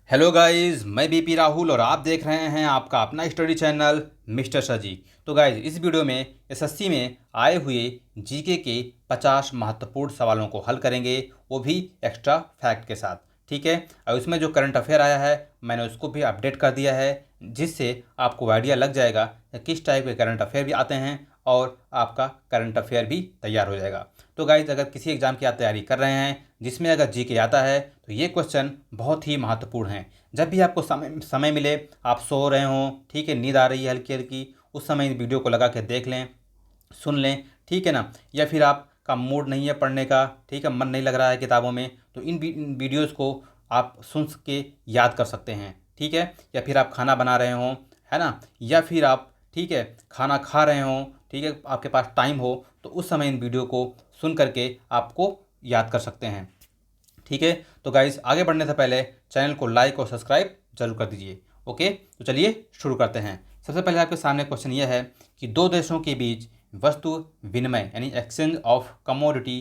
Hello guys, मैं BP Rahul और आप देख रहे हैं आपका अपना स्टडी चैनल मिस्टर सजी। तो गाइस, इस वीडियो में एसएससी में आए हुए जीके के 50 महत्वपूर्ण सवालों को हल करेंगे, वो भी एक्स्ट्रा फैक्ट के साथ। ठीक है, और उसमें जो करंट अफेयर आया है मैंने उसको भी अपडेट कर दिया है, जिससे आपको आइडिया लग जाएगा कि किस टाइप के करंट अफेयर भी आते हैं और आपका करंट अफेयर भी तैयार हो जाएगा। तो गाइज, अगर किसी एग्जाम की आप तैयारी कर रहे हैं जिसमें अगर जीके आता है तो ये क्वेश्चन बहुत ही महत्वपूर्ण हैं। जब भी आपको समय समय मिले, आप सो रहे हों, ठीक है, नींद आ रही है हल्की हल्की, उस समय इस वीडियो को लगा के देख लें, सुन लें, ठीक है ना। या फिर आपका मूड नहीं है पढ़ने का, ठीक है, मन नहीं लग रहा है किताबों में, तो इन वीडियोज़ को आप सुन के याद कर सकते हैं। ठीक है, या फिर आप खाना बना रहे हों, है ना, या फिर आप, ठीक है, खाना खा रहे हों, ठीक है, आपके पास टाइम हो, तो उस समय इन वीडियो को सुन करके आपको याद कर सकते हैं। ठीक है, तो गाइस, आगे बढ़ने से पहले चैनल को लाइक और सब्सक्राइब जरूर कर दीजिए। ओके, तो चलिए शुरू करते हैं। सबसे पहले आपके सामने क्वेश्चन ये है कि दो देशों के बीच वस्तु विनिमय यानी एक्सचेंज ऑफ कमोडिटी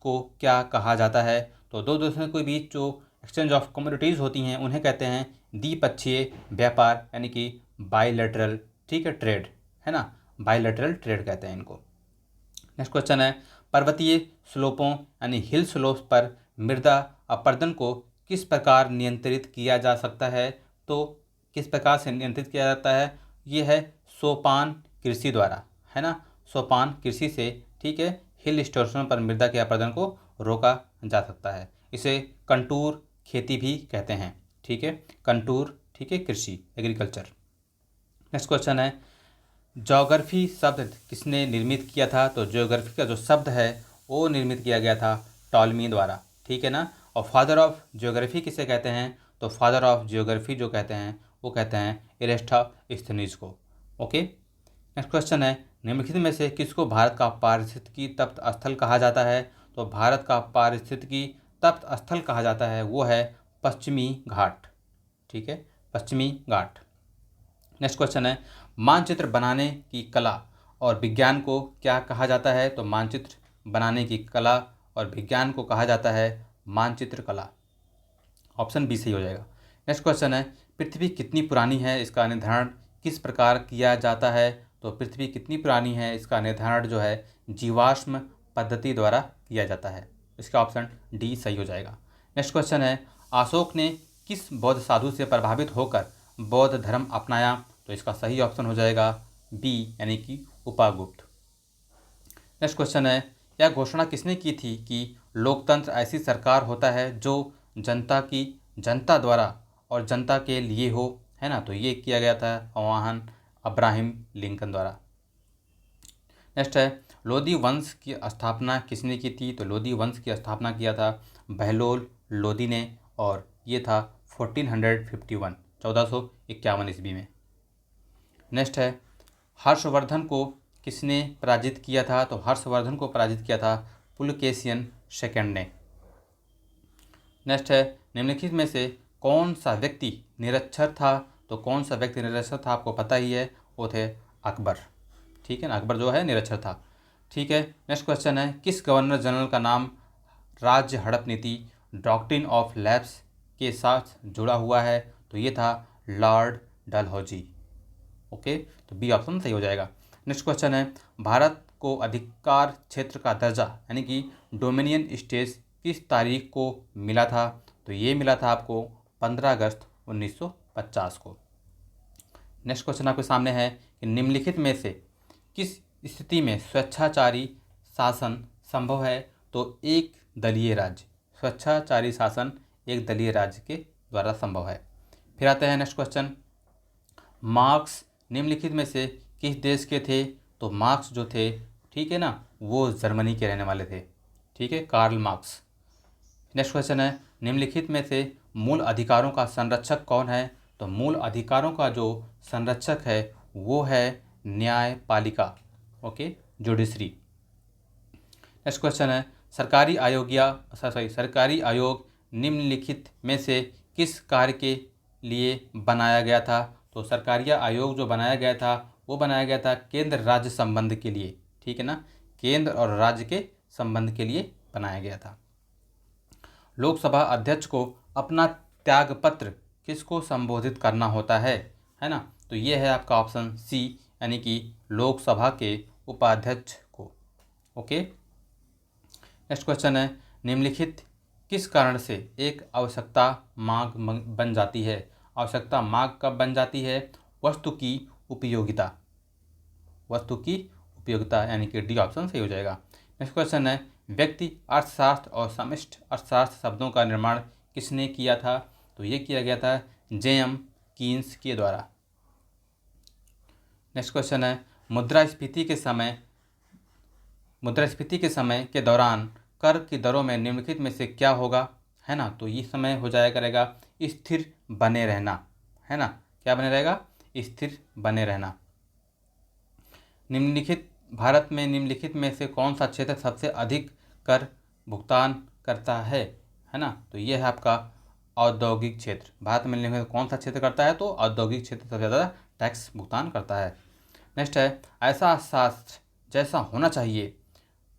को क्या कहा जाता है। तो दो देशों के बीच जो एक्सचेंज ऑफ कमोडिटीज़ होती हैं उन्हें कहते हैं द्विपक्षीय व्यापार यानी कि बायलैटरल, ठीक है, ट्रेड, है ना, बायलैटरल ट्रेड कहते हैं इनको। नेक्स्ट क्वेश्चन है, पर्वतीय स्लोपों यानी हिल स्लोप्स पर मृदा अपरदन को किस प्रकार नियंत्रित किया जा सकता है। तो किस प्रकार से नियंत्रित किया जाता है, ये है सोपान कृषि द्वारा, है ना, सोपान कृषि से, ठीक है, हिल स्टेशनों पर मृदा के अपरदन को रोका जा सकता है। इसे कंटूर खेती भी कहते हैं, ठीक है, कंटूर, ठीक है, कृषि, एग्रीकल्चर। नेक्स्ट क्वेश्चन है, ज्योग्राफी शब्द किसने निर्मित किया था। तो ज्योग्राफी का जो शब्द है वो निर्मित किया गया था टॉलमी द्वारा, ठीक है ना। और फादर ऑफ ज्योग्राफी किसे कहते हैं, तो फादर ऑफ ज्योग्राफी जो कहते हैं वो कहते हैं इरेस्टोस्थेनीज को। ओके, नेक्स्ट क्वेश्चन है, निम्नलिखित में से किसको भारत का पारिस्थितिकी तप्त स्थल कहा जाता है। तो भारत का पारिस्थितिकी तप्त स्थल कहा जाता है वो है पश्चिमी घाट, ठीक है, पश्चिमी घाट। नेक्स्ट क्वेश्चन है, मानचित्र बनाने की कला और विज्ञान को क्या कहा जाता है। तो मानचित्र बनाने की कला और विज्ञान को कहा जाता है मानचित्र कला। ऑप्शन बी सही हो जाएगा। नेक्स्ट क्वेश्चन है, पृथ्वी कितनी पुरानी है, इसका निर्धारण किस प्रकार किया जाता है। तो पृथ्वी कितनी पुरानी है इसका निर्धारण जो है जीवाश्म पद्धति द्वारा किया जाता है। इसका ऑप्शन डी सही हो जाएगा। नेक्स्ट क्वेश्चन है, अशोक ने किस बौद्ध साधु से प्रभावित होकर बौद्ध धर्म अपनाया। तो इसका सही ऑप्शन हो जाएगा बी यानी कि उपागुप्त। नेक्स्ट क्वेश्चन है, यह घोषणा किसने की थी कि लोकतंत्र ऐसी सरकार होता है जो जनता द्वारा और जनता के लिए हो, है ना। तो ये किया गया था आह्वान अब्राहम लिंकन द्वारा। नेक्स्ट है, लोदी वंश की स्थापना किसने की थी। तो लोदी वंश की स्थापना किया था बहलोल लोदी ने, और ये था 1451 1451 ईस्वी में। नेक्स्ट है, हर्षवर्धन को किसने पराजित किया था। तो हर्षवर्धन को पराजित किया था पुलकेशियन सेकंड ने। नेक्स्ट है, निम्नलिखित में से कौन सा व्यक्ति निरक्षर था। तो कौन सा व्यक्ति निरक्षर था आपको पता ही है, वो थे अकबर, ठीक है ना, अकबर जो है निरक्षर था। ठीक है, नेक्स्ट क्वेश्चन है, किस गवर्नर जनरल का नाम राज्य हड़प नीति डॉक्ट्रिन ऑफ लैप्स के साथ जुड़ा हुआ है। तो ये था लॉर्ड डलहौजी। ओके, तो बी ऑप्शन सही हो जाएगा। नेक्स्ट क्वेश्चन है, भारत को अधिकार क्षेत्र का दर्जा यानी कि डोमिनियन स्टेज किस तारीख को मिला था। तो ये मिला था आपको 15 अगस्त 1950 को। नेक्स्ट क्वेश्चन आपके सामने है कि निम्नलिखित में से किस स्थिति में स्वेच्छाचारी शासन संभव है। तो एक दलीय राज्य, स्वेच्छाचारी शासन एक दलीय राज्य के द्वारा संभव है। फिर आते हैं नेक्स्ट क्वेश्चन, मार्क्स निम्नलिखित में से किस देश के थे। तो मार्क्स जो थे, ठीक है ना, वो जर्मनी के रहने वाले थे, ठीक है, कार्ल मार्क्स। नेक्स्ट क्वेश्चन है, निम्नलिखित में से मूल अधिकारों का संरक्षक कौन है। तो मूल अधिकारों का जो संरक्षक है वो है न्यायपालिका, ओके, जुडिशरी। नेक्स्ट क्वेश्चन है, सरकारी आयोग निम्नलिखित में से किस कार्य के लिए बनाया गया था। तो सरकारी आयोग जो बनाया गया था वो बनाया गया था केंद्र राज्य संबंध के लिए, ठीक है ना, केंद्र और राज्य के संबंध के लिए बनाया गया था। लोकसभा अध्यक्ष को अपना त्यागपत्र किसको संबोधित करना होता है ना। तो ये है आपका ऑप्शन सी, यानी कि लोकसभा के उपाध्यक्ष को। ओके, नेक्स्ट क्वेश्चन है, निम्नलिखित किस कारण से एक आवश्यकता मांग बन जाती है। आवश्यकता मांग कब बन जाती है? वस्तु की उपयोगिता, वस्तु की उपयोगिता, यानी कि डी ऑप्शन सही हो जाएगा। नेक्स्ट क्वेश्चन है, व्यक्ति अर्थशास्त्र और समष्टि अर्थशास्त्र शब्दों का निर्माण किसने किया था? तो ये किया गया था जेएम कीन्स के द्वारा। नेक्स्ट क्वेश्चन है, मुद्रास्फीति के समय के दौरान कर की दरों में निम्नलिखित में से क्या होगा, है ना। तो ये समय हो जाया करेगा स्थिर बने रहना, है ना। क्या बने रहेगा? स्थिर बने रहना। निम्नलिखित भारत में निम्नलिखित में से कौन सा क्षेत्र सबसे अधिक कर भुगतान करता है ना। तो ये है आपका औद्योगिक क्षेत्र। भारत में निम्नलिखित कौन सा क्षेत्र करता है? तो औद्योगिक क्षेत्र सबसे ज़्यादा टैक्स भुगतान करता है। नेक्स्ट है, ऐसा शास्त्र जैसा होना चाहिए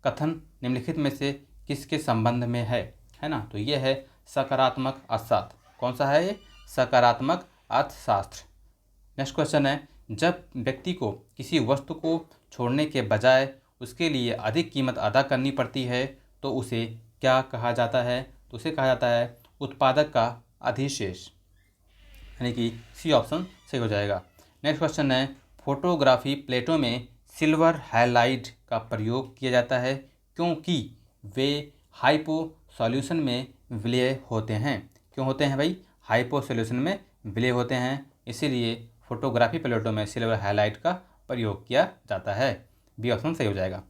कथन निम्नलिखित में से किसके संबंध में है ना। तो ये है सकारात्मक अर्थशास्त्र। कौन सा है ये? सकारात्मक अर्थशास्त्र। नेक्स्ट क्वेश्चन है, जब व्यक्ति को किसी वस्तु को छोड़ने के बजाय उसके लिए अधिक कीमत अदा करनी पड़ती है तो उसे क्या कहा जाता है? तो उसे कहा जाता है उत्पादक का अधिशेष, यानी कि सी ऑप्शन सही हो जाएगा। नेक्स्ट क्वेश्चन है, फोटोग्राफी प्लेटों में सिल्वर हैलाइड का प्रयोग किया जाता है क्योंकि वे हाइपो सॉल्यूशन में विलय होते हैं। क्यों होते हैं भाई? हाइपो सॉल्यूशन में विलय होते हैं, इसीलिए फोटोग्राफी प्लेटों में सिल्वर हैलाइड का प्रयोग किया जाता है। बी ऑप्शन सही हो जाएगा।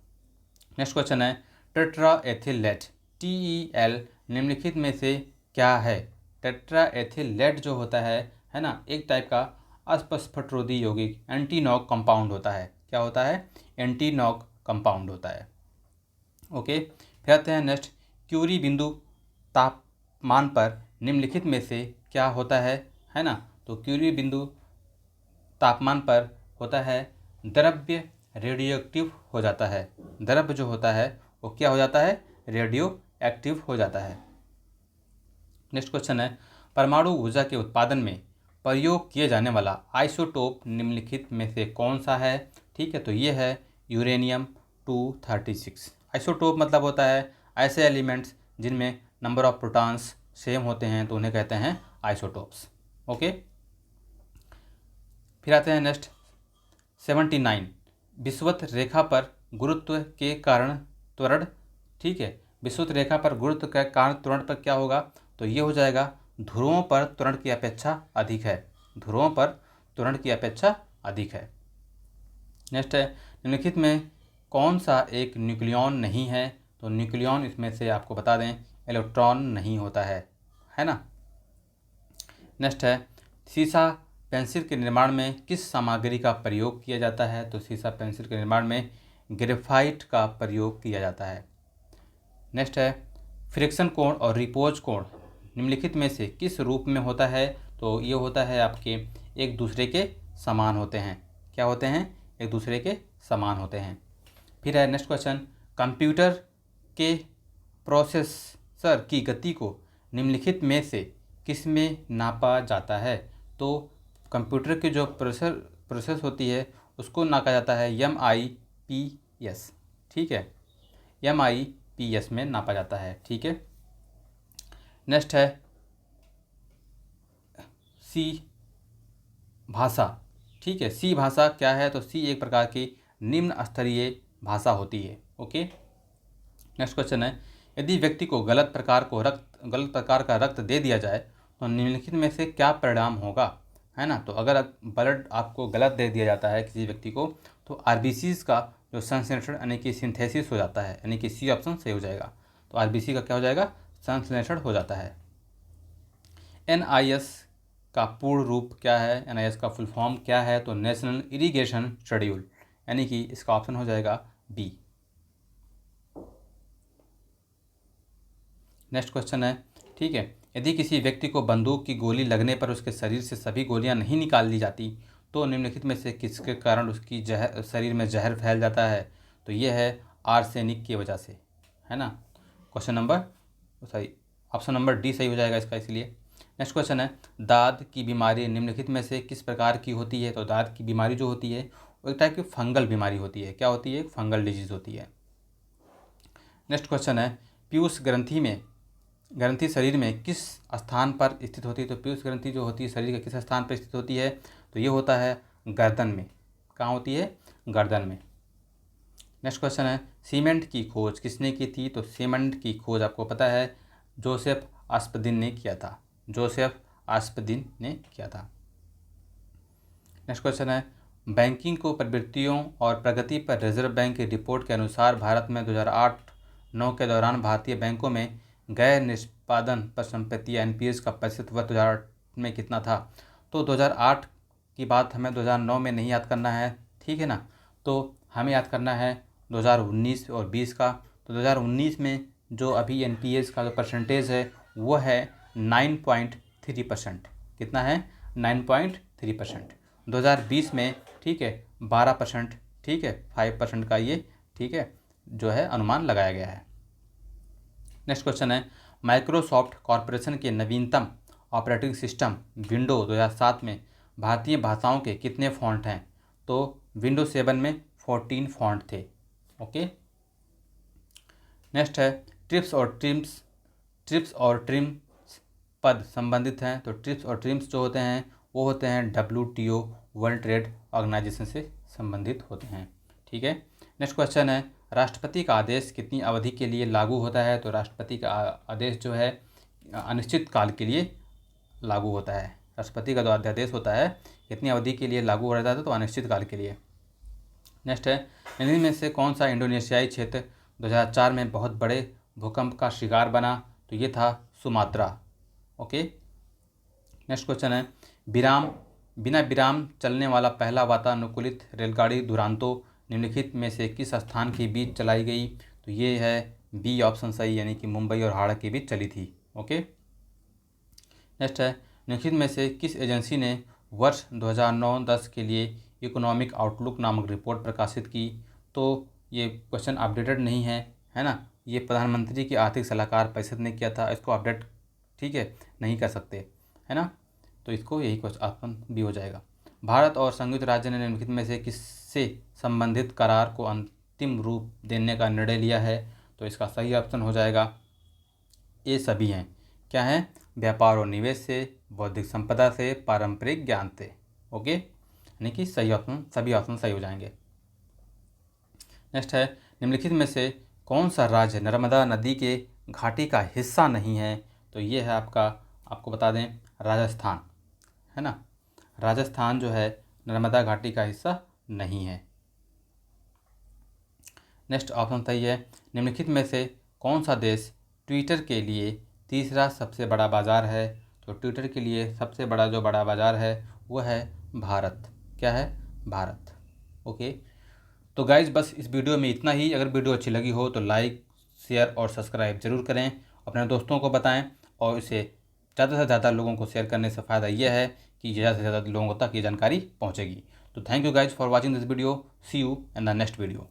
नेक्स्ट क्वेश्चन है, टेट्राएथिलेट TEL निम्नलिखित में से क्या है? टेट्राएथिलेट जो होता है ना, एक टाइप का अस्पष्टरोधी यौगिक एंटी नॉक कंपाउंड होता है। क्या होता है? एंटी नॉक कंपाउंड होता है। ओके, फिर आते हैं नेक्स्ट, क्यूरी बिंदु तापमान पर निम्नलिखित में से क्या होता है ना। तो क्यूरी बिंदु तापमान पर होता है द्रव्य रेडियो एक्टिव हो जाता है। द्रव्य जो होता है वो क्या हो जाता है? रेडियो एक्टिव हो जाता है। नेक्स्ट क्वेश्चन है, परमाणु ऊर्जा के उत्पादन में प्रयोग किए जाने वाला आइसोटोप निम्नलिखित में से कौन सा है? ठीक है, तो ये है यूरेनियम 236। आइसोटोप मतलब होता है ऐसे एलिमेंट्स जिनमें नंबर ऑफ प्रोटॉन्स सेम होते हैं, तो उन्हें कहते हैं आइसोटोप्स। ओके, फिर आते हैं नेक्स्ट 79, विषुवत रेखा पर गुरुत्व के कारण त्वरण। ठीक है, विषुवत रेखा पर गुरुत्व के कारण त्वरण पर क्या होगा? तो ये हो जाएगा ध्रुवों पर त्वरण की अपेक्षा अधिक है। ध्रुवों पर त्वरण की अपेक्षा अधिक है। नेक्स्ट है, निम्नलिखित में कौन सा एक न्यूक्लियॉन नहीं है? तो न्यूक्लियॉन इसमें से आपको बता दें इलेक्ट्रॉन नहीं होता है ना। नेक्स्ट है, सीसा पेंसिल के निर्माण में किस सामग्री का प्रयोग किया जाता है? तो सीसा पेंसिल के निर्माण में ग्रेफाइट का प्रयोग किया जाता है। नेक्स्ट है, फ्रिक्शन कोण और रिपोज कोण निम्नलिखित में से किस रूप में होता है? तो ये होता है आपके एक दूसरे के समान होते हैं। क्या होते हैं? एक दूसरे के समान होते हैं। फिर है नेक्स्ट क्वेश्चन, कंप्यूटर के प्रोसेसर की गति को निम्नलिखित में से किस में नापा जाता है? तो कंप्यूटर की जो प्रोसेस होती है उसको नापा जाता है MIPS। ठीक है, MIPS में नापा जाता है। ठीक है, नेक्स्ट है सी भाषा। ठीक है, सी भाषा क्या है? तो सी एक प्रकार की निम्न स्तरीय भाषा होती है। ओके, नेक्स्ट क्वेश्चन है, यदि व्यक्ति को गलत प्रकार का रक्त दे दिया जाए तो निम्नलिखित में से क्या परिणाम होगा, है ना। तो अगर ब्लड आपको गलत दे दिया जाता है किसी व्यक्ति को तो RBCs का जो संश्लेषण यानी कि सिंथेसिस हो जाता है, यानी कि सी ऑप्शन सही हो जाएगा। तो RBC का क्या हो जाएगा? संश्लेषण हो जाता है। NIS का पूर्ण रूप क्या है? NIS का फुल फॉर्म क्या है? तो नेशनल इरिगेशन शेड्यूल, यानी कि इसका ऑप्शन हो जाएगा बी। नेक्स्ट क्वेश्चन है, ठीक है, यदि किसी व्यक्ति को बंदूक की गोली लगने पर उसके शरीर से सभी गोलियां नहीं निकाल ली जाती तो निम्नलिखित में से किसके कारण उसकी शरीर में जहर फैल जाता है? तो ये है आर्सेनिक की वजह से, है ना। क्वेश्चन नंबर सही, ऑप्शन नंबर डी सही हो जाएगा इसका। इसलिए नेक्स्ट क्वेश्चन है, दाद की बीमारी निम्नलिखित में से किस प्रकार की होती है? तो दाद की बीमारी जो होती है वो एक टाइप की फंगल बीमारी होती है। क्या होती है? फंगल डिजीज होती है। नेक्स्ट क्वेश्चन है, पीयूष ग्रंथि शरीर में किस स्थान पर स्थित होती है? तो पीयूष ग्रंथि जो होती है शरीर के किस स्थान पर स्थित होती है? तो ये होता है गर्दन में। कहाँ होती है? गर्दन में। नेक्स्ट क्वेश्चन है, सीमेंट की खोज किसने की थी? तो सीमेंट की खोज आपको पता है जोसेफ आस्पदिन ने किया था। जोसेफ आस्पदिन ने किया था। नेक्स्ट क्वेश्चन है, बैंकिंग को प्रवृत्तियों और प्रगति पर रिजर्व बैंक की रिपोर्ट के अनुसार भारत में 2008-9 के दौरान भारतीय बैंकों में गैर निष्पादन परिसंपत्ति या एनपीएस का प्रतिशत वर्ष 2008 में कितना था? तो 2008 की बात हमें 2009 में नहीं याद करना है, ठीक है ना। तो हमें याद करना है 2019 और 20 का। तो 2019 में जो अभी एनपीएस का जो परसेंटेज है वो है 9.3%। कितना है? 9.3%। 2020 में, ठीक है, 12%, ठीक है, 5% का ये, ठीक है, जो है अनुमान लगाया गया है। नेक्स्ट क्वेश्चन है, माइक्रोसॉफ्ट कॉरपोरेशन के नवीनतम ऑपरेटिंग सिस्टम विंडो 2007 में भारतीय भाषाओं के कितने फॉन्ट हैं? तो विंडो 7 में 14 फॉन्ट थे। ओके। नेक्स्ट है, ट्रिप्स और ट्रिम्स पद संबंधित हैं। तो ट्रिप्स और ट्रिम्स जो होते हैं वो होते हैं WTO वर्ल्ड ट्रेड ऑर्गेनाइजेशन से संबंधित होते हैं, ठीक है। नेक्स्ट क्वेश्चन है, राष्ट्रपति का आदेश कितनी अवधि के लिए लागू होता है? तो राष्ट्रपति का आदेश जो है अनिश्चित काल के लिए लागू होता है। राष्ट्रपति का जो अध्यादेश होता है कितनी अवधि के लिए लागू हो रहता है? तो अनिश्चित काल के लिए। नेक्स्ट है, इन्हीं में से कौन सा इंडोनेशियाई क्षेत्र 2004 में बहुत बड़े भूकंप का शिकार बना? तो ये था सुमात्रा। ओके। नेक्स्ट क्वेश्चन है, बिना विराम चलने वाला पहला वातानुकूलित रेलगाड़ी दुरांतो निम्नलिखित में से किस स्थान के बीच चलाई गई? तो ये है बी ऑप्शन सही, यानी कि मुंबई और हावड़ा के बीच चली थी। ओके। नेक्स्ट है, निम्नलिखित में से किस एजेंसी ने वर्ष 2009-10 के लिए इकोनॉमिक आउटलुक नामक रिपोर्ट प्रकाशित की? तो ये क्वेश्चन अपडेटेड नहीं है, है ना। ये प्रधानमंत्री की आर्थिक सलाहकार परिषद ने किया था, इसको अपडेट, ठीक है, नहीं कर सकते, है ना। तो इसको यही क्वेश्चन ऑप्शन भी हो जाएगा। भारत और संयुक्त राज्य ने निम्नलिखित में से किससे संबंधित करार को अंतिम रूप देने का निर्णय लिया है? तो इसका सही ऑप्शन हो जाएगा ये सभी हैं। क्या है? व्यापार और निवेश से, बौद्धिक संपदा से, पारंपरिक ज्ञान से। ओके, यानी कि सही ऑप्शन, सभी ऑप्शन सही हो जाएंगे। नेक्स्ट है, निम्नलिखित में से कौन सा राज्य नर्मदा नदी के घाटी का हिस्सा नहीं है? तो ये है आपको बता दें राजस्थान, है ना। राजस्थान जो है नर्मदा घाटी का हिस्सा नहीं है। नेक्स्ट ऑप्शन सही है, निम्नलिखित में से कौन सा देश ट्विटर के लिए तीसरा सबसे बड़ा बाज़ार है? तो ट्विटर के लिए सबसे बड़ा जो बड़ा बाज़ार है वो है भारत। क्या है? भारत। ओके। तो गाइज़ बस इस वीडियो में इतना ही। अगर वीडियो अच्छी लगी हो तो लाइक, शेयर और सब्सक्राइब ज़रूर करें, अपने दोस्तों को बताएं और इसे ज़्यादा से ज़्यादा लोगों को शेयर करने से फ़ायदा यह है कि ज़्यादा से ज़्यादा लोगों तक ये जानकारी पहुँचेगी। तो thank you guys for watching this video. See you in the next video.